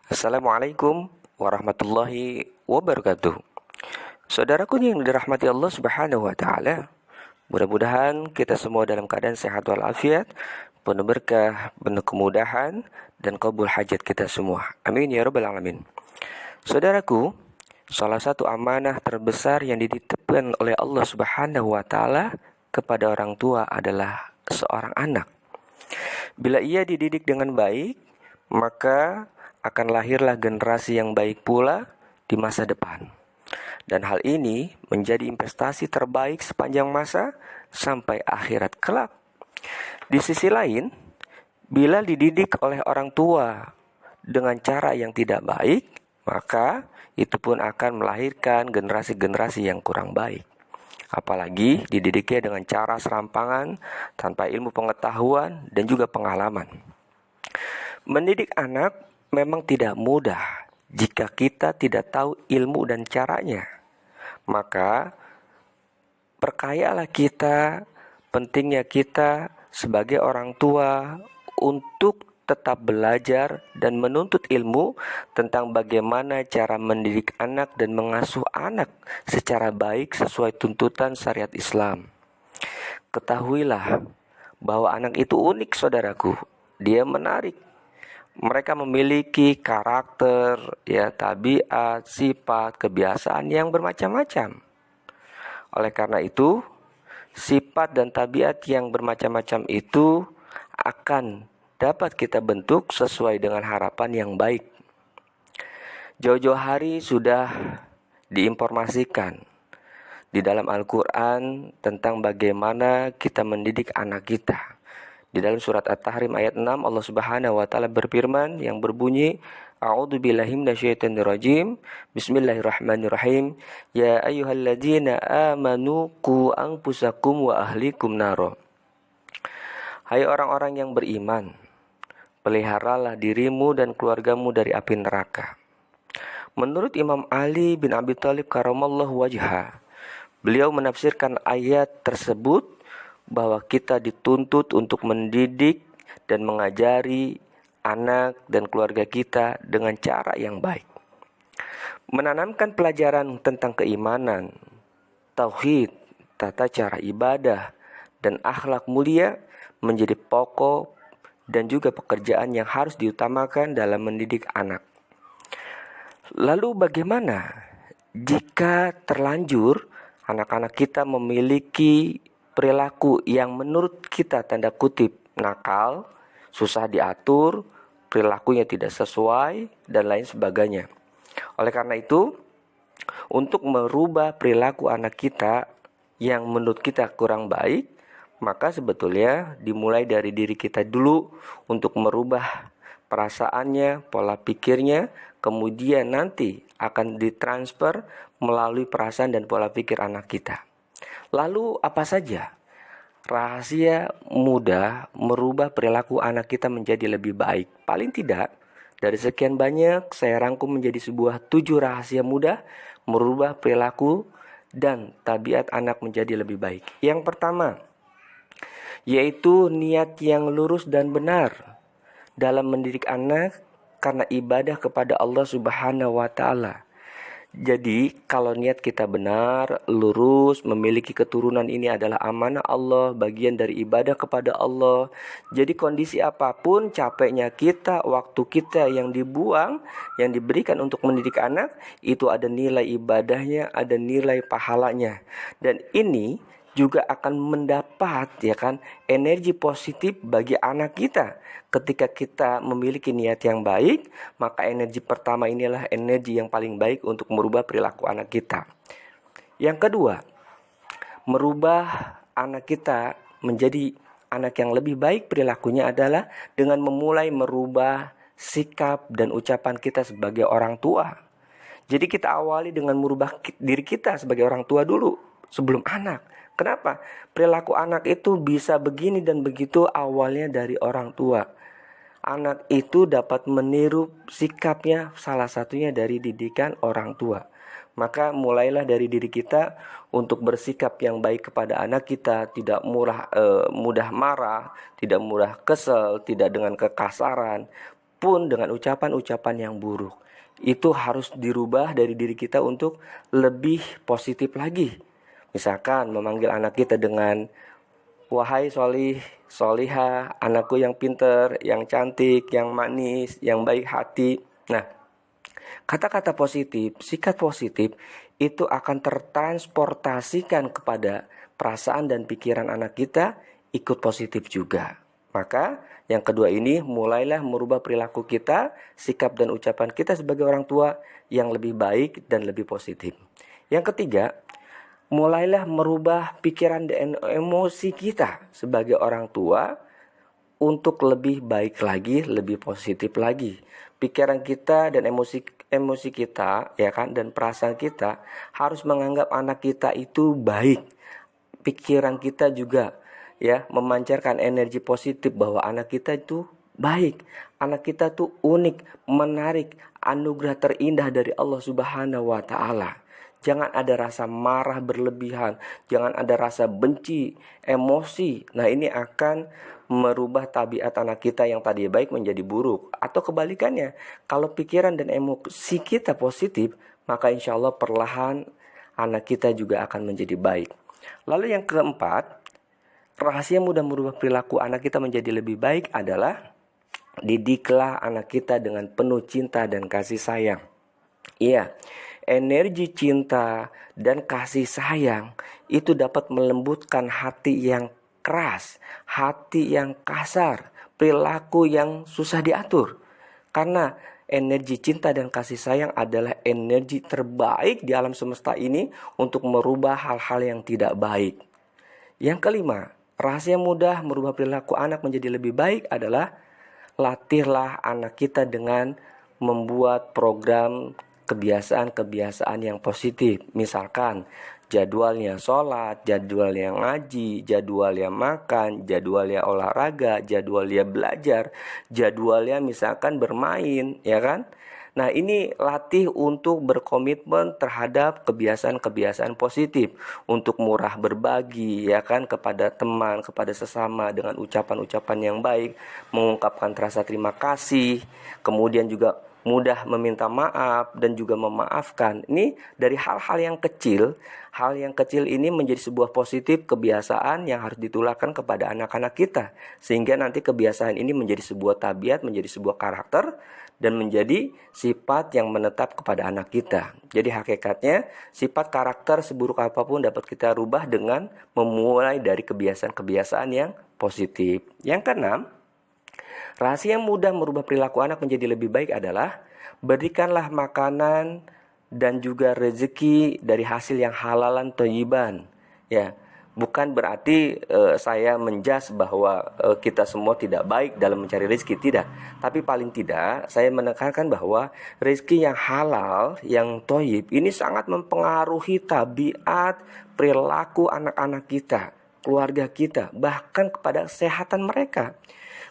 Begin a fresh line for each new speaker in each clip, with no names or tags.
Assalamualaikum warahmatullahi wabarakatuh. Saudaraku yang dirahmati Allah Subhanahu wa taala, mudah-mudahan kita semua dalam keadaan sehat walafiat, penuh berkah, penuh kemudahan dan kabul hajat kita semua. Amin ya rabbal alamin. Saudaraku, salah satu amanah terbesar yang dititipkan oleh Allah Subhanahu wa taala kepada orang tua adalah seorang anak. Bila ia dididik dengan baik, maka akan lahirlah generasi yang baik pula di masa depan. Dan hal ini menjadi investasi terbaik sepanjang masa sampai akhirat kelak. Di sisi lain, bila dididik oleh orang tua dengan cara yang tidak baik, maka itu pun akan melahirkan generasi-generasi yang kurang baik. Apalagi dididiknya dengan cara serampangan, tanpa ilmu pengetahuan dan juga pengalaman. Mendidik anak memang tidak mudah jika kita tidak tahu ilmu dan caranya. Maka perkayalah kita, pentingnya kita sebagai orang tua untuk tetap belajar dan menuntut ilmu tentang bagaimana cara mendidik anak dan mengasuh anak secara baik sesuai tuntutan syariat Islam. Ketahuilah bahwa anak itu unik, saudaraku. Dia menarik. Mereka memiliki karakter, tabiat, sifat, kebiasaan yang bermacam-macam. Oleh karena itu, sifat dan tabiat yang bermacam-macam itu akan dapat kita bentuk sesuai dengan harapan yang baik. Jauh-jauh hari sudah diinformasikan di dalam Al-Quran tentang bagaimana kita mendidik anak kita. Di dalam surat At-Tahrim ayat 6 Allah Subhanahu wa taala berfirman yang berbunyi, A'udzubillahi minasyaitonirrajim. Bismillahirrahmanirrahim. Ya ayyuhalladzina amanu qu anfusakum wa ahlikum naro. Hai orang-orang yang beriman, peliharalah dirimu dan keluargamu dari api neraka. Menurut Imam Ali bin Abi Thalib karamallahu wajhah, beliau menafsirkan ayat tersebut bahwa kita dituntut untuk mendidik dan mengajari anak dan keluarga kita dengan cara yang baik. Menanamkan pelajaran tentang keimanan, tauhid, tata cara ibadah, dan akhlak mulia menjadi pokok dan juga pekerjaan yang harus diutamakan dalam mendidik anak. Lalu bagaimana jika terlanjur anak-anak kita memiliki perilaku yang menurut kita tanda kutip nakal, susah diatur, perilakunya tidak sesuai, dan lain sebagainya. Oleh karena itu, untuk merubah perilaku anak kita yang menurut kita kurang baik, maka sebetulnya dimulai dari diri kita dulu untuk merubah perasaannya, pola pikirnya, kemudian nanti akan ditransfer melalui perasaan dan pola pikir anak kita. Lalu apa saja rahasia mudah merubah perilaku anak kita menjadi lebih baik? Paling tidak, dari sekian banyak saya rangkum menjadi sebuah 7 rahasia mudah merubah perilaku dan tabiat anak menjadi lebih baik. Yang pertama, yaitu niat yang lurus dan benar dalam mendidik anak karena ibadah kepada Allah Subhanahu wa taala. Jadi kalau niat kita benar, lurus, memiliki keturunan ini adalah amanah Allah, bagian dari ibadah kepada Allah. Jadi kondisi apapun, capeknya kita, waktu kita yang dibuang, yang diberikan untuk mendidik anak, itu ada nilai ibadahnya, ada nilai pahalanya. Dan ini juga akan mendapat energi positif bagi anak kita. Ketika kita memiliki niat yang baik, maka energi pertama inilah energi yang paling baik untuk merubah perilaku anak kita. Yang kedua, merubah anak kita menjadi anak yang lebih baik perilakunya adalah dengan memulai merubah sikap dan ucapan kita sebagai orang tua. Jadi kita awali dengan merubah diri kita sebagai orang tua dulu sebelum anak. Kenapa? Perilaku anak itu bisa begini dan begitu awalnya dari orang tua. Anak itu dapat meniru sikapnya salah satunya dari didikan orang tua. Maka mulailah dari diri kita untuk bersikap yang baik kepada anak kita, tidak mudah marah, tidak mudah kesel, tidak dengan kekasaran. pun dengan ucapan-ucapan yang buruk. Itu harus dirubah dari diri kita untuk lebih positif lagi. Misalkan memanggil anak kita dengan wahai solih, solihah, anakku yang pinter, yang cantik, yang manis, yang baik hati. Nah, kata-kata positif, sikap positif itu akan tertransportasikan kepada perasaan dan pikiran anak kita ikut positif juga. Maka yang kedua ini mulailah merubah perilaku kita, sikap dan ucapan kita sebagai orang tua yang lebih baik dan lebih positif. Yang ketiga, mulailah merubah pikiran dan emosi kita sebagai orang tua untuk lebih baik lagi, lebih positif lagi. Pikiran kita dan emosi kita, ya kan, dan perasaan kita harus menganggap anak kita itu baik. Pikiran kita juga ya memancarkan energi positif bahwa anak kita itu baik, anak kita tuh unik, menarik, anugerah terindah dari Allah Subhanahu wa taala. Jangan ada rasa marah berlebihan, jangan ada rasa benci, emosi. Nah, ini akan merubah tabiat anak kita yang tadi baik menjadi buruk. Atau kebalikannya, kalau pikiran dan emosi kita positif, maka insya Allah perlahan anak kita juga akan menjadi baik. Lalu yang keempat, rahasia mudah merubah perilaku anak kita menjadi lebih baik adalah didiklah anak kita dengan penuh cinta dan kasih sayang. Iya, energi cinta dan kasih sayang itu dapat melembutkan hati yang keras, hati yang kasar, perilaku yang susah diatur. Karena energi cinta dan kasih sayang adalah energi terbaik di alam semesta ini untuk merubah hal-hal yang tidak baik. Yang kelima, rahasia mudah merubah perilaku anak menjadi lebih baik adalah latihlah anak kita dengan membuat program kebiasaan-kebiasaan yang positif. Misalkan jadwalnya sholat, jadwalnya ngaji, jadwalnya makan, jadwalnya olahraga, jadwalnya belajar, jadwalnya misalkan bermain, ya kan? Nah, ini latih untuk berkomitmen terhadap kebiasaan-kebiasaan positif, untuk murah berbagi, ya kan, kepada teman, kepada sesama dengan ucapan-ucapan yang baik, mengungkapkan rasa terima kasih, kemudian juga mudah meminta maaf dan juga memaafkan. Ini dari hal-hal yang kecil. Hal yang kecil ini menjadi sebuah positif kebiasaan yang harus ditularkan kepada anak-anak kita. Sehingga nanti kebiasaan ini menjadi sebuah tabiat, menjadi sebuah karakter, dan menjadi sifat yang menetap kepada anak kita. Jadi hakikatnya sifat karakter seburuk apapun dapat kita rubah dengan memulai dari kebiasaan-kebiasaan yang positif. Yang keenam, rahasia yang mudah merubah perilaku anak menjadi lebih baik adalah berikanlah makanan dan juga rezeki dari hasil yang halalan thayyiban. Ya, bukan berarti saya menjas bahwa kita semua tidak baik dalam mencari rezeki, tidak. Tapi paling tidak saya menekankan bahwa rezeki yang halal, yang thayyib ini sangat mempengaruhi tabiat perilaku anak-anak kita, keluarga kita, bahkan kepada kesehatan mereka.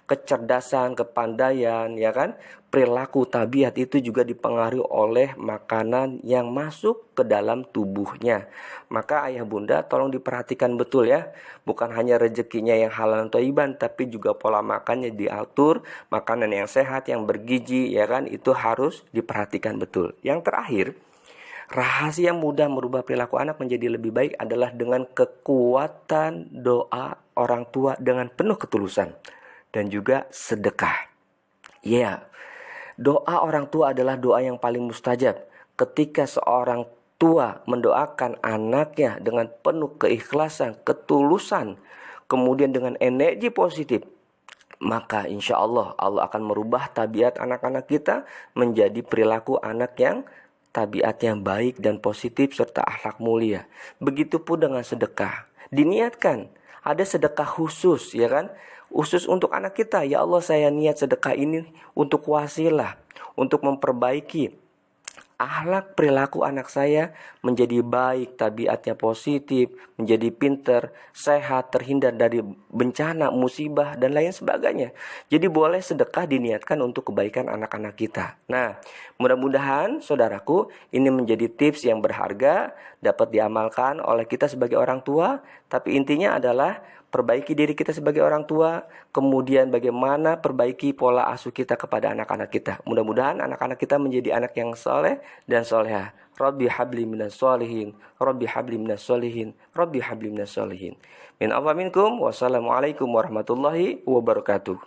Kecerdasan, kepandaian, ya kan, perilaku tabiat itu juga dipengaruhi oleh makanan yang masuk ke dalam tubuhnya. Maka ayah bunda tolong diperhatikan betul ya, bukan hanya rezekinya yang halal dan thayyiban, tapi juga pola makannya diatur, makanan yang sehat, yang bergizi, ya kan, itu harus diperhatikan betul. Yang terakhir, rahasia mudah merubah perilaku anak menjadi lebih baik adalah dengan kekuatan doa orang tua dengan penuh ketulusan dan juga sedekah. Ya, doa orang tua adalah doa yang paling mustajab. Ketika seorang tua mendoakan anaknya dengan penuh keikhlasan, ketulusan, kemudian dengan energi positif, maka insya Allah Allah akan merubah tabiat anak-anak kita menjadi perilaku anak yang tabiatnya baik dan positif serta akhlak mulia. Begitupun dengan sedekah. Diniatkan ada sedekah khusus, ya kan? Khusus untuk anak kita. Ya Allah, saya niat sedekah ini untuk wasilah, untuk memperbaiki akhlak perilaku anak saya menjadi baik, tabiatnya positif, menjadi pinter, sehat, terhindar dari bencana, musibah, dan lain sebagainya. Jadi boleh sedekah diniatkan untuk kebaikan anak-anak kita. Nah, mudah-mudahan saudaraku ini menjadi tips yang berharga, dapat diamalkan oleh kita sebagai orang tua. Tapi intinya adalah perbaiki diri kita sebagai orang tua, kemudian bagaimana perbaiki pola asuh kita kepada anak-anak kita. Mudah-mudahan anak-anak kita menjadi anak yang soleh dan solehah. Rabbi habli minas solihin, Rabbi habli minas solihin, Rabbi habli minas solihin. Min Allah minkum, wassalamualaikum warahmatullahi wabarakatuh.